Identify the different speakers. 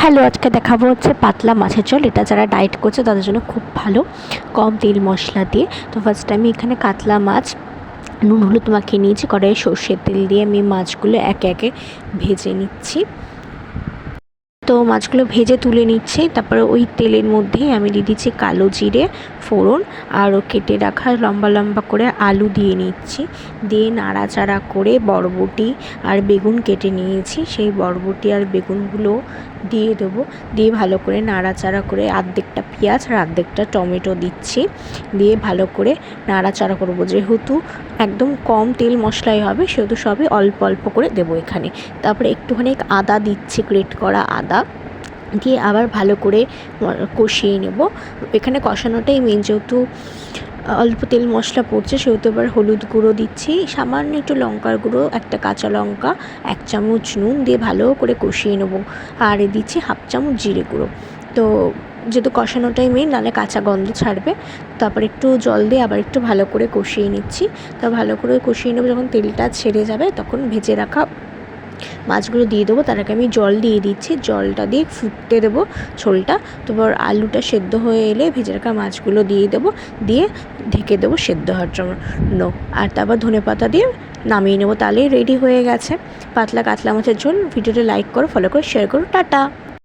Speaker 1: Hello, আজকে দেখাবো হচ্ছে পাতলা মাছের ঝোল। এটা যারা ডায়েট করছে তাদের জন্য খুব ভালো, কম তেল মশলা দিয়ে। তো ফার্স্ট আমি এখানে কাতলা মাছ নুন হলুদ মাখিয়ে নিয়েছি। কড়াইয়ে সর্ষের তেল দিয়ে আমি মাছগুলো একে একে ভেজে নিচ্ছি। তো মাছগুলো ভেজে তুলে নিচ্ছি। তারপরে ওই তেলের মধ্যেই আমি দিয়ে দিচ্ছি কালো জিরে ফোড়ন, আর কেটে রাখা লম্বা লম্বা করে আলু দিয়ে নিচ্ছি। দিয়ে নাড়াচাড়া করে বরবটি আর বেগুন কেটে নিয়েছি, সেই বরবটি আর বেগুনগুলো দিয়ে দেবো। দিয়ে ভালো করে নাড়াচাড়া করে অর্ধেকটা পেঁয়াজ আর অর্ধেকটা টমেটো দিচ্ছি। দিয়ে ভালো করে নাড়াচাড়া করবো। যেহেতু একদম কম তেল মশলাই হবে সেহেতু সবই অল্প অল্প করে দেবো এখানে। তারপরে একটুখানি আদা দিচ্ছি, গ্রেট করা আদা দিয়ে আবার ভালো করে কষিয়ে নেব। এখানে কষানোটাই মেন, যেহেতু অল্প তেল মশলা পড়ছে সেহেতু এবার হলুদ গুঁড়ো দিচ্ছি, সামান্য একটু লঙ্কার গুঁড়ো, একটা কাঁচা লঙ্কা, 1 চামচ নুন দিয়ে ভালো করে কষিয়ে নেব। আর দিচ্ছি 1/2 চামচ জিরে গুঁড়ো। তো যেহেতু কষানোটাই মেন, নাহলে কাঁচা গন্ধ ছাড়বে। তারপর একটু জল দিয়ে আবার একটু ভালো করে কষিয়ে নিচ্ছি। তা ভালো করে কষিয়ে নেব। যখন তেলটা ছেড়ে যাবে তখন ভেজে রাখা মাছগুলো দিয়ে দেবো। তার আগে আমি জল দিয়ে দিচ্ছি, জলটা দিয়ে ফুটতে দেবো ঝোলটা। তারপর আলুটা সেদ্ধ হয়ে এলে ভেজে রাখা মাছগুলো দিয়ে দেবো, দিয়ে ঢেকে দেবো সেদ্ধ হওয়ার জন্য। আর তারপর ধনেপাতা দিয়ে নামিয়ে নেবো। তাহলেই রেডি হয়ে গেছে পাতলা কাতলা মাছের ঝোল। ভিডিওটা লাইক করো, ফলো করো, শেয়ার করো। টাটা।